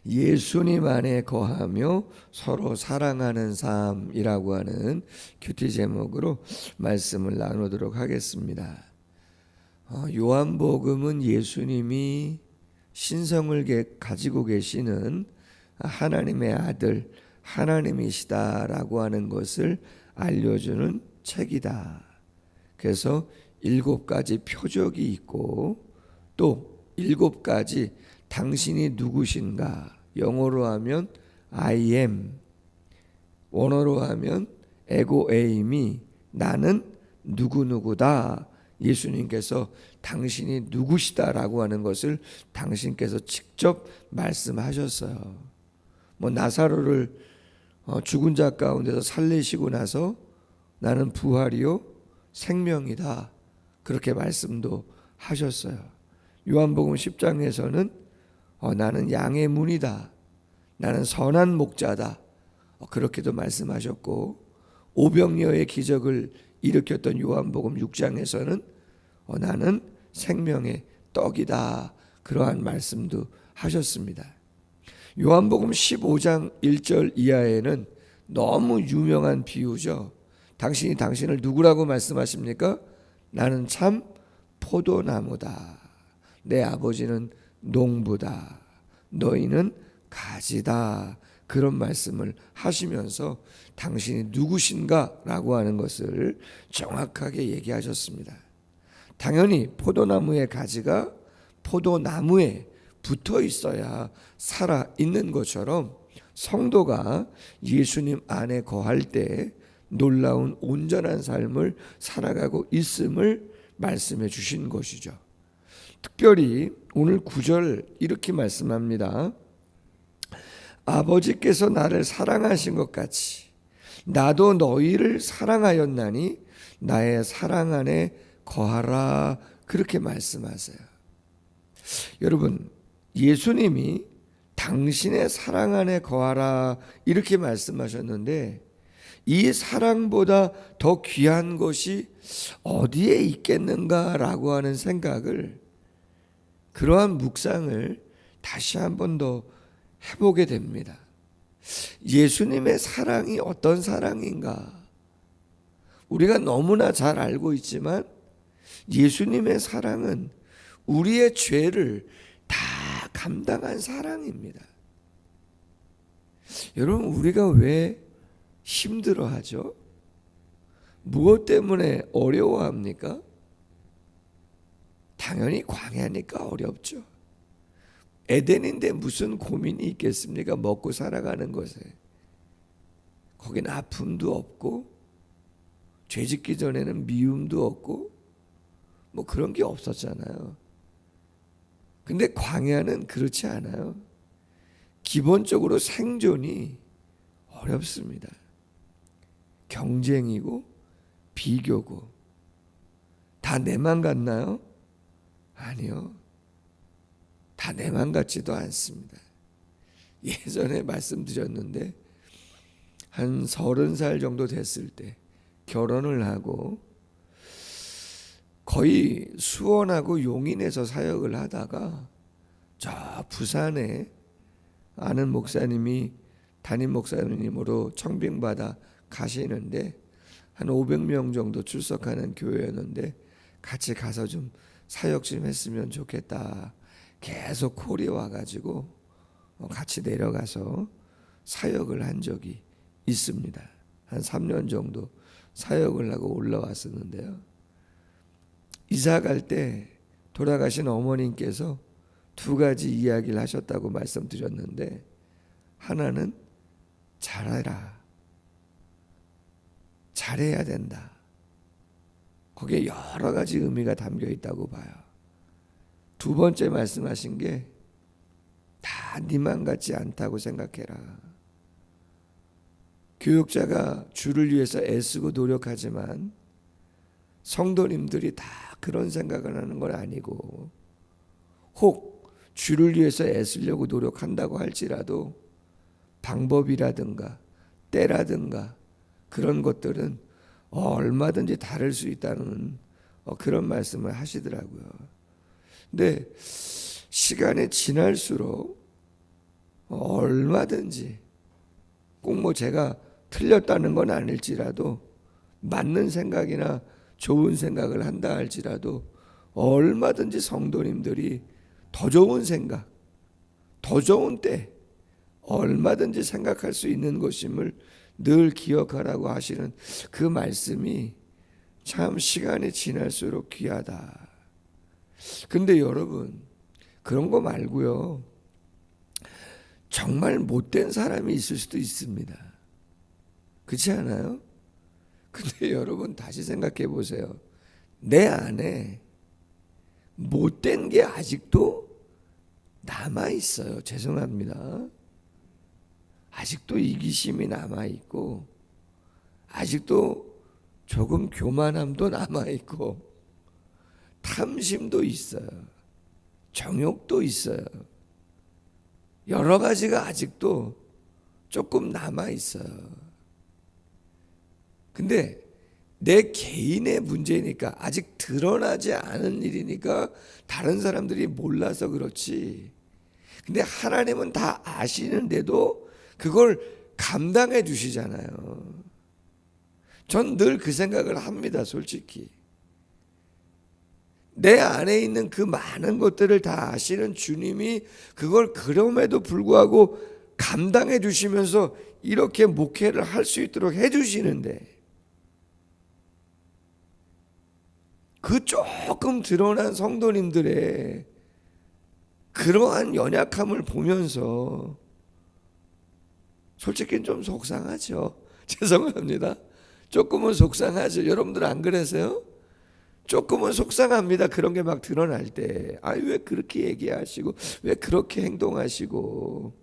예수님 안에 거하며 서로 사랑하는 삶이라고 하는 큐티 제목으로 말씀을 나누도록 하겠습니다. 요한복음은 예수님이 신성을 가지고 계시는 하나님의 아들, 하나님이시다라고 하는 것을 알려주는 책이다. 그래서 7가지 표적이 있고 또 7가지 당신이 누구신가, 영어로 하면 I am, 원어로 하면 에고 에이미, 나는 누구누구다. 예수님께서 당신이 누구시다라고 하는 것을 당신께서 직접 말씀하셨어요. 나사로를 죽은 자 가운데서 살리시고 나서 나는 부활이요 생명이다, 그렇게 말씀도 하셨어요. 요한복음 10장에서는 나는 양의 문이다, 나는 선한 목자다, 그렇게도 말씀하셨고, 오병이어의 기적을 일으켰던 요한복음 6장에서는 나는 생명의 떡이다, 그러한 말씀도 하셨습니다. 요한복음 15장 1절 이하에는 너무 유명한 비유죠. 당신이 당신을 누구라고 말씀하십니까? 나는 참 포도나무다, 내 아버지는 농부다, 너희는 가지다, 그런 말씀을 하시면서 당신이 누구신가 라고 하는 것을 정확하게 얘기하셨습니다. 당연히 포도나무의 가지가 포도나무에 붙어 있어야 살아 있는 것처럼 성도가 예수님 안에 거할 때 놀라운 온전한 삶을 살아가고 있음을 말씀해 주신 것이죠. 특별히 오늘 9절 이렇게 말씀합니다. 아버지께서 나를 사랑하신 것 같이 나도 너희를 사랑하였나니 나의 사랑 안에 거하라, 그렇게 말씀하세요. 여러분, 예수님이 당신의 사랑 안에 거하라 이렇게 말씀하셨는데, 이 사랑보다 더 귀한 것이 어디에 있겠는가라고 하는 생각을, 그러한 묵상을 다시 한 번 더 해보게 됩니다. 예수님의 사랑이 어떤 사랑인가? 우리가 너무나 잘 알고 있지만 예수님의 사랑은 우리의 죄를 다 감당한 사랑입니다. 여러분, 우리가 왜 힘들어하죠? 무엇 때문에 어려워합니까? 당연히 광야니까 어렵죠. 에덴인데 무슨 고민이 있겠습니까? 먹고 살아가는 것에. 거긴 아픔도 없고 죄짓기 전에는 미움도 없고 그런 게 없었잖아요. 근데 광야는 그렇지 않아요. 기본적으로 생존이 어렵습니다. 경쟁이고 비교고. 다 내만 같나요? 아니요. 다 내만 같지도 않습니다. 예전에 말씀드렸는데 한 30살 정도 됐을 때 결혼을 하고 거의 수원하고 용인에서 사역을 하다가 저 부산에 아는 목사님이 담임 목사님으로 청빙받아 가시는데 한 500명 정도 출석하는 교회였는데 같이 가서 좀 사역 좀 했으면 좋겠다. 계속 콜이 와가지고 같이 내려가서 사역을 한 적이 있습니다. 한 3년 정도 사역을 하고 올라왔었는데요. 이사 갈 때 돌아가신 어머님께서 2가지 이야기를 하셨다고 말씀드렸는데, 하나는 잘해라, 잘해야 된다. 거기에 여러 가지 의미가 담겨 있다고 봐요. 2번째 말씀하신 게 다 니만 같지 않다고 생각해라. 교육자가 주를 위해서 애쓰고 노력하지만 성도님들이 다 그런 생각을 하는 건 아니고, 혹 주를 위해서 애쓰려고 노력한다고 할지라도 방법이라든가 때라든가 그런 것들은 얼마든지 다를 수 있다는 그런 말씀을 하시더라고요. 근데 시간이 지날수록 얼마든지 꼭 뭐 제가 틀렸다는 건 아닐지라도 맞는 생각이나 좋은 생각을 한다 할지라도 얼마든지 성도님들이 더 좋은 생각, 더 좋은 때 얼마든지 생각할 수 있는 것임을 늘 기억하라고 하시는 그 말씀이 참 시간이 지날수록 귀하다. 근데 여러분, 그런 거 말고요, 정말 못된 사람이 있을 수도 있습니다. 그렇지 않아요? 근데 여러분 다시 생각해 보세요. 내 안에 못된 게 아직도 남아 있어요. 죄송합니다. 아직도 이기심이 남아 있고, 아직도 조금 교만함도 남아 있고, 탐심도 있어요. 정욕도 있어요. 여러 가지가 아직도 조금 남아 있어요. 근데 내 개인의 문제니까, 아직 드러나지 않은 일이니까 다른 사람들이 몰라서 그렇지. 근데 하나님은 다 아시는데도 그걸 감당해 주시잖아요. 전 늘 그 생각을 합니다, 솔직히. 내 안에 있는 그 많은 것들을 다 아시는 주님이 그걸 그럼에도 불구하고 감당해 주시면서 이렇게 목회를 할 수 있도록 해 주시는데, 그 조금 드러난 성도님들의 그러한 연약함을 보면서 솔직히 좀 속상하죠. 죄송합니다. 조금은 속상하죠. 여러분들 안 그러세요? 조금은 속상합니다. 그런 게 막 드러날 때. 왜 그렇게 얘기하시고, 왜 그렇게 행동하시고,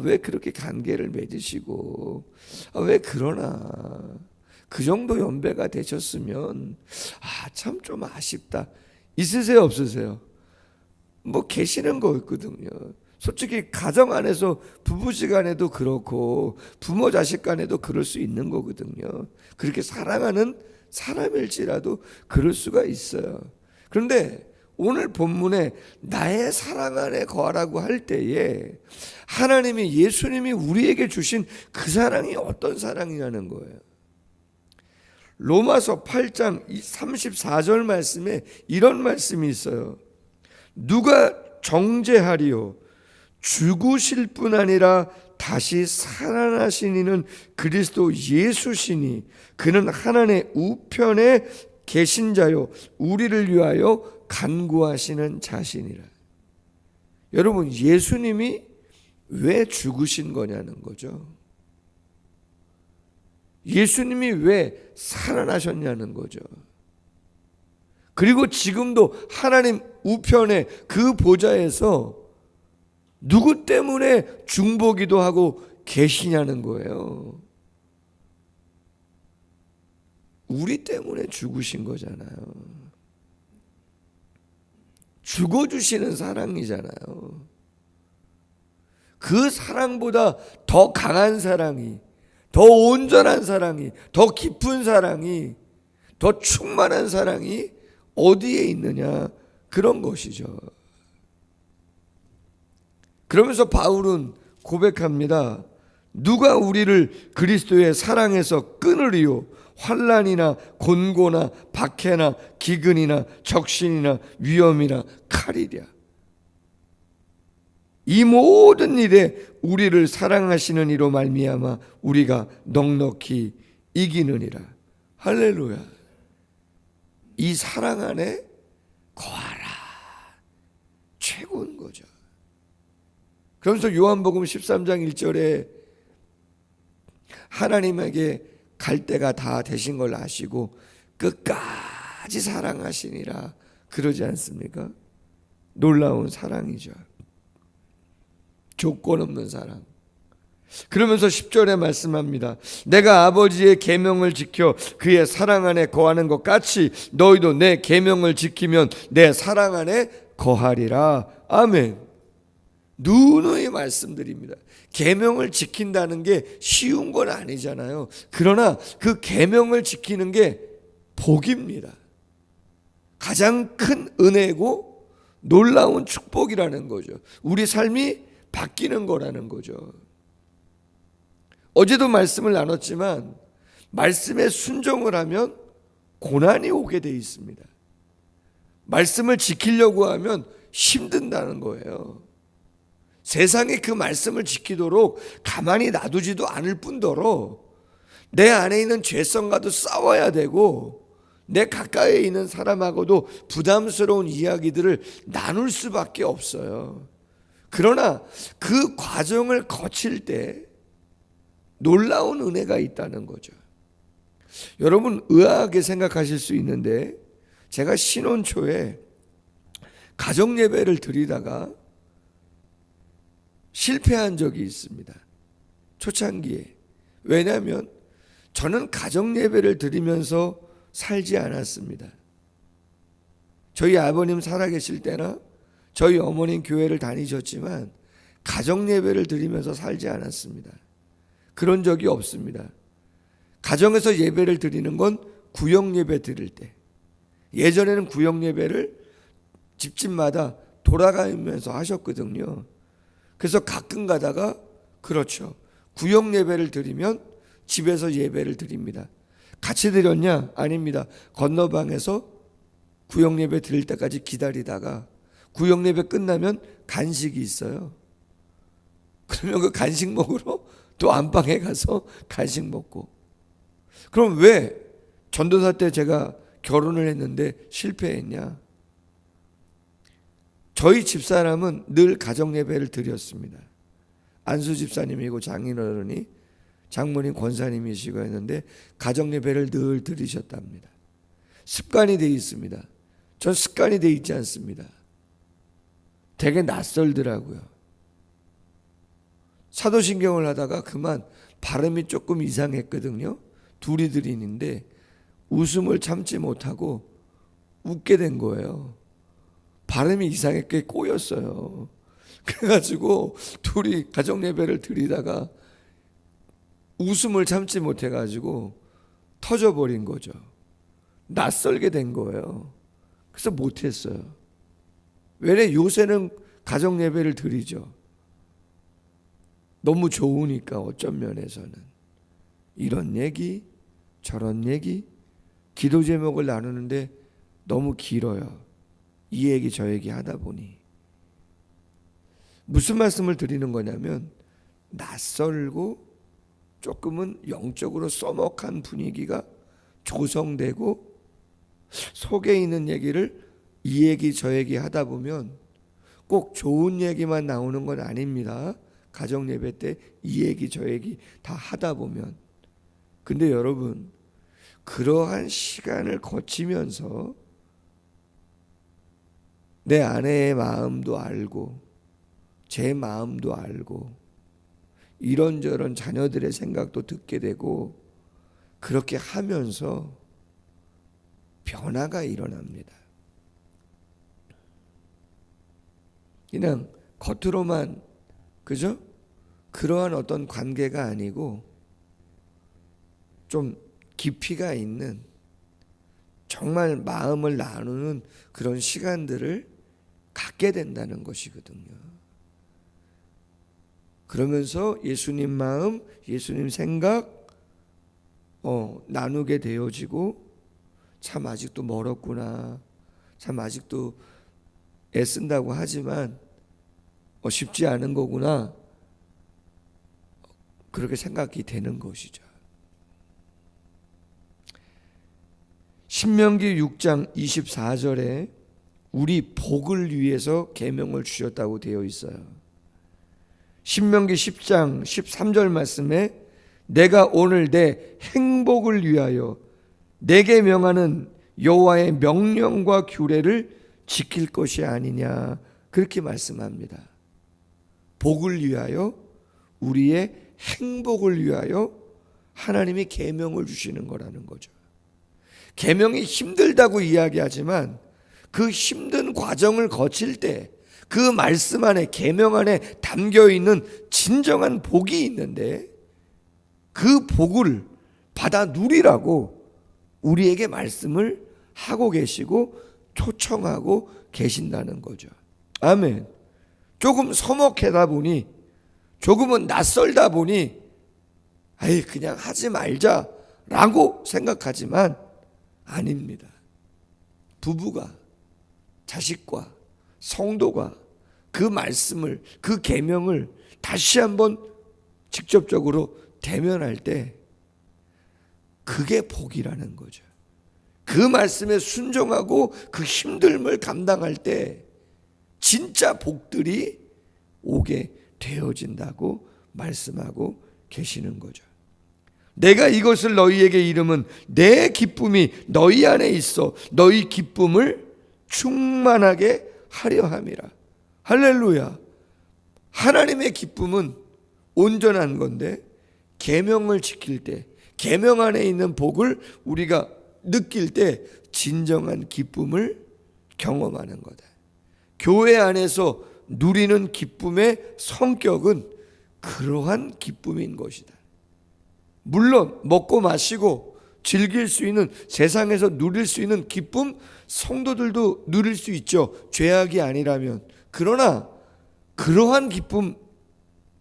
왜 그렇게 관계를 맺으시고, 왜 그러나. 그 정도 연배가 되셨으면 참 좀 아쉽다. 있으세요, 없으세요? 뭐 계시는 거 있거든요. 솔직히 가정 안에서 부부지간에도 그렇고 부모 자식 간에도 그럴 수 있는 거거든요. 그렇게 사랑하는 사람일지라도 그럴 수가 있어요. 그런데 오늘 본문에 나의 사랑 안에 거하라고 할 때에 하나님이, 예수님이 우리에게 주신 그 사랑이 어떤 사랑이냐는 거예요. 로마서 8장 34절 말씀에 이런 말씀이 있어요. 누가 정죄하리요? 죽으실 뿐 아니라 다시 살아나신 이는 그리스도 예수시니 그는 하나님의 우편에 계신 자요 우리를 위하여 간구하시는 자신이라. 여러분, 예수님이 왜 죽으신 거냐는 거죠. 예수님이 왜 살아나셨냐는 거죠. 그리고 지금도 하나님 우편에 그 보좌에서 누구 때문에 중보기도 하고 계시냐는 거예요. 우리 때문에 죽으신 거잖아요. 죽어주시는 사랑이잖아요. 그 사랑보다 더 강한 사랑이, 더 온전한 사랑이, 더 깊은 사랑이, 더 충만한 사랑이 어디에 있느냐, 그런 것이죠. 그러면서 바울은 고백합니다. 누가 우리를 그리스도의 사랑에서 끊으리요? 환난이나 곤고나 박해나 기근이나 적신이나 위험이나 칼이랴. 이 모든 일에 우리를 사랑하시는 이로 말미암아 우리가 넉넉히 이기느니라. 할렐루야. 이 사랑 안에 거하라. 최고인 거죠. 그러면서 요한복음 13장 1절에 하나님에게 갈 때가 다 되신 걸 아시고 끝까지 사랑하시니라 그러지 않습니까? 놀라운 사랑이죠. 조건 없는 사랑. 그러면서 10절에 말씀합니다. 내가 아버지의 계명을 지켜 그의 사랑 안에 거하는 것 같이 너희도 내 계명을 지키면 내 사랑 안에 거하리라. 아멘. 누누이 말씀드립니다. 계명을 지킨다는 게 쉬운 건 아니잖아요. 그러나 그 계명을 지키는 게 복입니다. 가장 큰 은혜고 놀라운 축복이라는 거죠. 우리 삶이 바뀌는 거라는 거죠. 어제도 말씀을 나눴지만 말씀에 순종을 하면 고난이 오게 돼 있습니다. 말씀을 지키려고 하면 힘든다는 거예요. 세상에 그 말씀을 지키도록 가만히 놔두지도 않을 뿐더러 내 안에 있는 죄성과도 싸워야 되고 내 가까이에 있는 사람하고도 부담스러운 이야기들을 나눌 수밖에 없어요. 그러나 그 과정을 거칠 때 놀라운 은혜가 있다는 거죠. 여러분 의아하게 생각하실 수 있는데 제가 신혼 초에 가정 예배를 드리다가 실패한 적이 있습니다. 초창기에. 왜냐하면 저는 가정 예배를 드리면서 살지 않았습니다. 저희 아버님 살아계실 때나 저희 어머님 교회를 다니셨지만 가정 예배를 드리면서 살지 않았습니다. 그런 적이 없습니다. 가정에서 예배를 드리는 건 구역 예배 드릴 때. 예전에는 구역 예배를 집집마다 돌아가면서 하셨거든요. 그래서 가끔 가다가 그렇죠. 구역 예배를 드리면 집에서 예배를 드립니다. 같이 드렸냐? 아닙니다. 건너방에서 구역 예배 드릴 때까지 기다리다가 구역 예배 끝나면 간식이 있어요. 그러면 그 간식 먹으러 또 안방에 가서 간식 먹고. 그럼 왜 전도사 때 제가 결혼을 했는데 실패했냐? 저희 집사람은 늘 가정 예배를 드렸습니다. 안수 집사님이고 장인어른이 장모님 권사님이시고 했는데 가정 예배를 늘 드리셨답니다. 습관이 되어 있습니다. 전 습관이 되어 있지 않습니다. 되게 낯설더라고요. 사도신경을 하다가 그만 발음이 조금 이상했거든요. 둘이 드리는데 웃음을 참지 못하고 웃게 된 거예요. 발음이 이상하게 꼬였어요. 그래가지고 둘이 가정 예배를 드리다가 웃음을 참지 못해가지고 터져버린 거죠. 낯설게 된 거예요. 그래서 못했어요. 왜냐 요새는 가정 예배를 드리죠. 너무 좋으니까 어쩐 면에서는 이런 얘기 저런 얘기 기도 제목을 나누는데 너무 길어요. 이 얘기 저 얘기 하다 보니 무슨 말씀을 드리는 거냐면 낯설고 조금은 영적으로 써먹한 분위기가 조성되고 속에 있는 얘기를 이 얘기 저 얘기 하다 보면 꼭 좋은 얘기만 나오는 건 아닙니다. 가정 예배 때 이 얘기 저 얘기 다 하다 보면. 근데 여러분 그러한 시간을 거치면서 내 아내의 마음도 알고 제 마음도 알고 이런저런 자녀들의 생각도 듣게 되고 그렇게 하면서 변화가 일어납니다. 그냥 겉으로만 그죠? 그러한 어떤 관계가 아니고 좀 깊이가 있는 정말 마음을 나누는 그런 시간들을 갖게 된다는 것이거든요. 그러면서 예수님 마음, 예수님 생각 나누게 되어지고 참 아직도 멀었구나. 참 아직도 애쓴다고 하지만 쉽지 않은 거구나. 그렇게 생각이 되는 것이죠. 신명기 6장 24절에 우리 복을 위해서 계명을 주셨다고 되어 있어요. 신명기 10장 13절 말씀에 내가 오늘 내 행복을 위하여 내게 명하는 여호와의 명령과 규례를 지킬 것이 아니냐 그렇게 말씀합니다. 복을 위하여 우리의 행복을 위하여 하나님이 계명을 주시는 거라는 거죠. 계명이 힘들다고 이야기하지만 그 힘든 과정을 거칠 때 그 말씀 안에 계명 안에 담겨 있는 진정한 복이 있는데 그 복을 받아 누리라고 우리에게 말씀을 하고 계시고 초청하고 계신다는 거죠. 아멘. 조금 서먹하다 보니, 조금은 낯설다 보니 아이 그냥 하지 말자라고 생각하지만 아닙니다. 부부가, 자식과 성도가 그 말씀을, 그 계명을 다시 한번 직접적으로 대면할 때 그게 복이라는 거죠. 그 말씀에 순종하고 그 힘듦을 감당할 때 진짜 복들이 오게 되어진다고 말씀하고 계시는 거죠. 내가 이것을 너희에게 이름은 내 기쁨이 너희 안에 있어 너희 기쁨을 충만하게 하려 함이라. 할렐루야. 하나님의 기쁨은 온전한 건데 계명을 지킬 때, 계명 안에 있는 복을 우리가 느낄 때 진정한 기쁨을 경험하는 거다. 교회 안에서 누리는 기쁨의 성격은 그러한 기쁨인 것이다. 물론 먹고 마시고 즐길 수 있는, 세상에서 누릴 수 있는 기쁨 성도들도 누릴 수 있죠. 죄악이 아니라면. 그러나 그러한 기쁨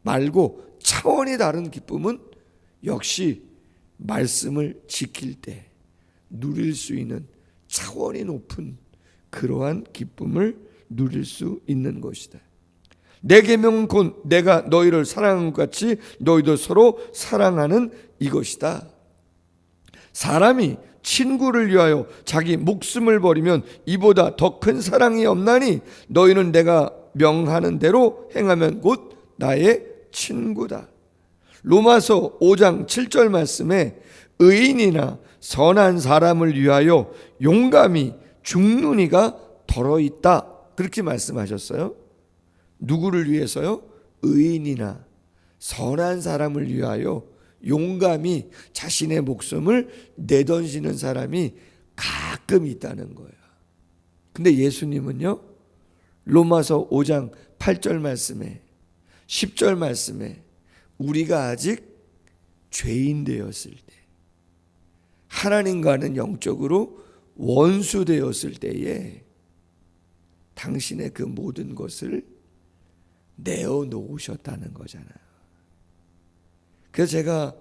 말고 차원이 다른 기쁨은 역시 말씀을 지킬 때 누릴 수 있는 차원이 높은 그러한 기쁨을 누릴 수 있는 것이다. 내 계명은 곧 내가 너희를 사랑한 것 같이 너희도 서로 사랑하는 이것이다. 사람이 친구를 위하여 자기 목숨을 버리면 이보다 더 큰 사랑이 없나니 너희는 내가 명하는 대로 행하면 곧 나의 친구다. 로마서 5장 7절 말씀에 의인이나 선한 사람을 위하여 용감히 죽는 이가 덜어 있다. 그렇게 말씀하셨어요. 누구를 위해서요? 의인이나 선한 사람을 위하여 용감히 자신의 목숨을 내던지는 사람이 가끔 있다는 거예요. 근데 예수님은요, 로마서 5장 8절 말씀에 10절 말씀에 우리가 아직 죄인 되었을 때, 하나님과는 영적으로 원수 되었을 때에 당신의 그 모든 것을 내어놓으셨다는 거잖아요. 그래서 제가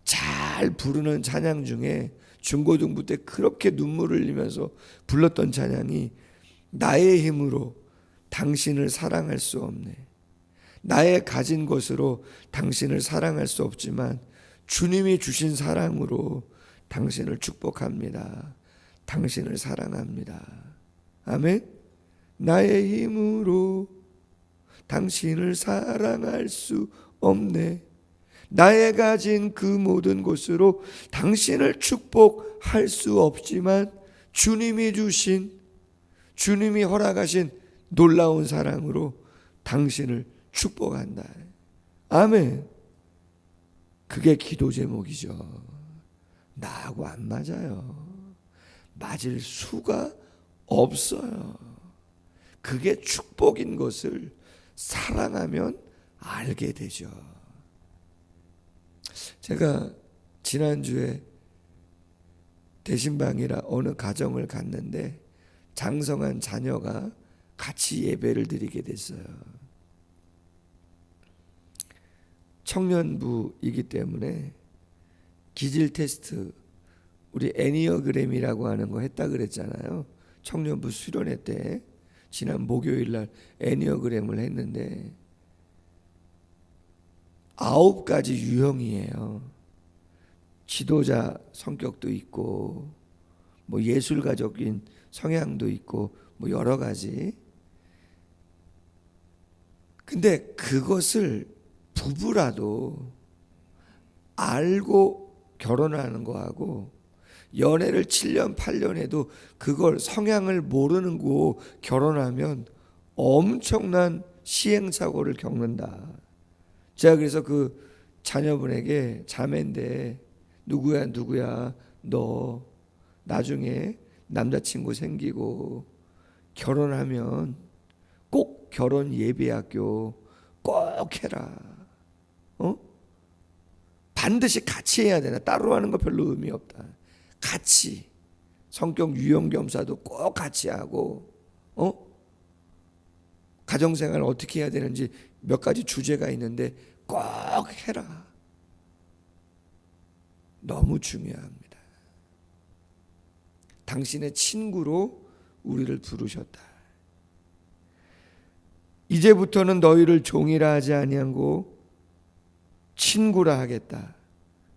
잘 부르는 찬양 중에 중고등부 때 그렇게 눈물을 흘리면서 불렀던 찬양이 나의 힘으로 당신을 사랑할 수 없네. 나의 가진 것으로 당신을 사랑할 수 없지만 주님이 주신 사랑으로 당신을 축복합니다. 당신을 사랑합니다. 아멘. 나의 힘으로 당신을 사랑할 수 없네. 나의 가진 그 모든 것으로 당신을 축복할 수 없지만 주님이 주신, 주님이 허락하신 놀라운 사랑으로 당신을 축복한다. 아멘. 그게 기도 제목이죠. 나하고 안 맞아요. 맞을 수가 없어요. 그게 축복인 것을 사랑하면 알게 되죠. 제가 지난주에 대신방이라 어느 가정을 갔는데 장성한 자녀가 같이 예배를 드리게 됐어요. 청년부이기 때문에 기질 테스트, 우리 애니어그램이라고 하는 거 했다 그랬잖아요. 청년부 수련회 때 지난 목요일 날 애니어그램을 했는데 9가지 유형이에요. 지도자 성격도 있고 뭐 예술가적인 성향도 있고 뭐 여러 가지. 근데 그것을 부부라도 알고 결혼하는 거하고 연애를 7년 8년 해도 그걸 성향을 모르는 거 결혼하면 엄청난 시행착오를 겪는다. 제가 그래서 그 자녀분에게, 자매인데 누구야 너 나중에 남자친구 생기고 결혼하면 꼭 결혼 예비학교 꼭 해라. 반드시 같이 해야 되나? 따로 하는 거 별로 의미 없다. 같이 성격 유형 겸사도 꼭 같이 하고 가정생활 어떻게 해야 되는지 몇 가지 주제가 있는데 꼭 해라. 너무 중요합니다. 당신의 친구로 우리를 부르셨다. 이제부터는 너희를 종이라 하지 아니하고 친구라 하겠다.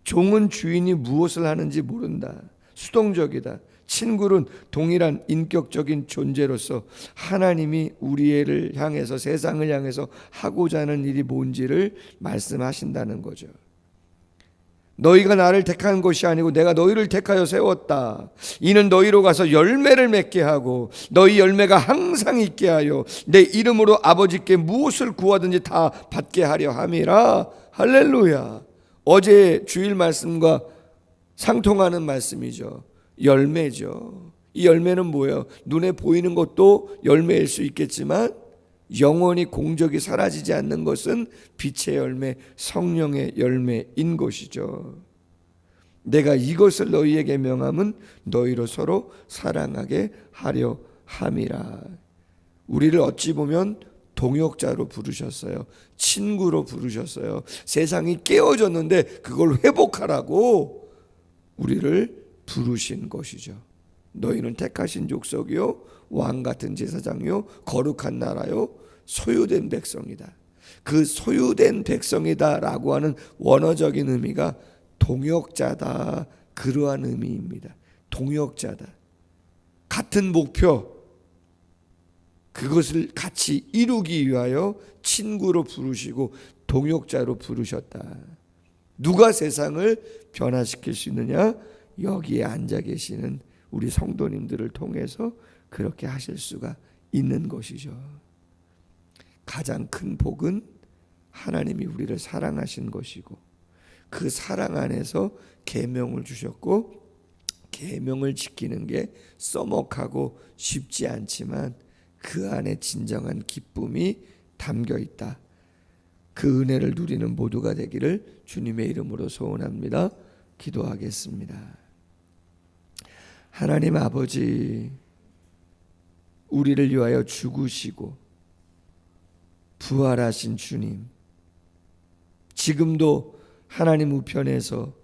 종은 주인이 무엇을 하는지 모른다. 수동적이다. 친구는 동일한 인격적인 존재로서 하나님이 우리를 향해서, 세상을 향해서 하고자 하는 일이 뭔지를 말씀하신다는 거죠. 너희가 나를 택한 것이 아니고 내가 너희를 택하여 세웠다. 이는 너희로 가서 열매를 맺게 하고 너희 열매가 항상 있게 하여 내 이름으로 아버지께 무엇을 구하든지 다 받게 하려 함이라. 할렐루야. 어제 주일 말씀과 상통하는 말씀이죠. 열매죠. 이 열매는 뭐예요? 눈에 보이는 것도 열매일 수 있겠지만 영원히 공적이 사라지지 않는 것은 빛의 열매, 성령의 열매인 것이죠. 내가 이것을 너희에게 명함은 너희로 서로 사랑하게 하려 함이라. 우리를 어찌 보면 동역자로 부르셨어요. 친구로 부르셨어요. 세상이 깨어졌는데 그걸 회복하라고 우리를 부르신 것이죠. 너희는 택하신 족속이요 왕 같은 제사장이요 거룩한 나라요 소유된 백성이다. 그 소유된 백성이다라고 하는 원어적인 의미가 동역자다, 그러한 의미입니다. 동역자다. 같은 목표, 그것을 같이 이루기 위하여 친구로 부르시고 동역자로 부르셨다. 누가 세상을 변화시킬 수 있느냐? 여기에 앉아 계시는 우리 성도님들을 통해서 그렇게 하실 수가 있는 것이죠. 가장 큰 복은 하나님이 우리를 사랑하신 것이고 그 사랑 안에서 계명을 주셨고 계명을 지키는 게 써먹하고 쉽지 않지만 그 안에 진정한 기쁨이 담겨 있다. 그 은혜를 누리는 모두가 되기를 주님의 이름으로 소원합니다. 기도하겠습니다. 하나님 아버지, 우리를 위하여 죽으시고 부활하신 주님, 지금도 하나님 우편에서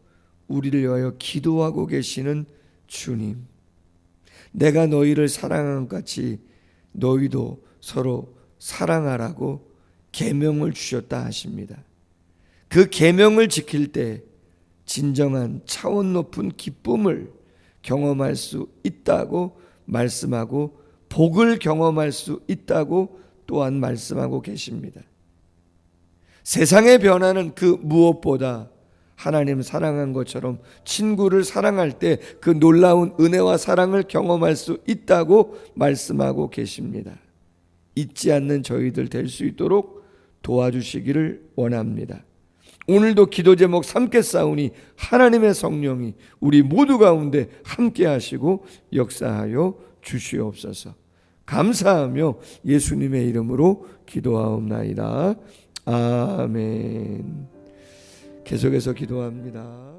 우리를 위하여 기도하고 계시는 주님, 내가 너희를 사랑한 것 같이 너희도 서로 사랑하라고 계명을 주셨다 하십니다. 그 계명을 지킬 때 진정한 차원 높은 기쁨을 경험할 수 있다고 말씀하고 복을 경험할 수 있다고 또한 말씀하고 계십니다. 세상의 변화는 그 무엇보다 하나님 사랑한 것처럼 친구를 사랑할 때 그 놀라운 은혜와 사랑을 경험할 수 있다고 말씀하고 계십니다. 잊지 않는 저희들 될 수 있도록 도와주시기를 원합니다. 오늘도 기도 제목 삼겠사오니 하나님의 성령이 우리 모두 가운데 함께 하시고 역사하여 주시옵소서. 감사하며 예수님의 이름으로 기도하옵나이다. 아멘. 계속해서 기도합니다.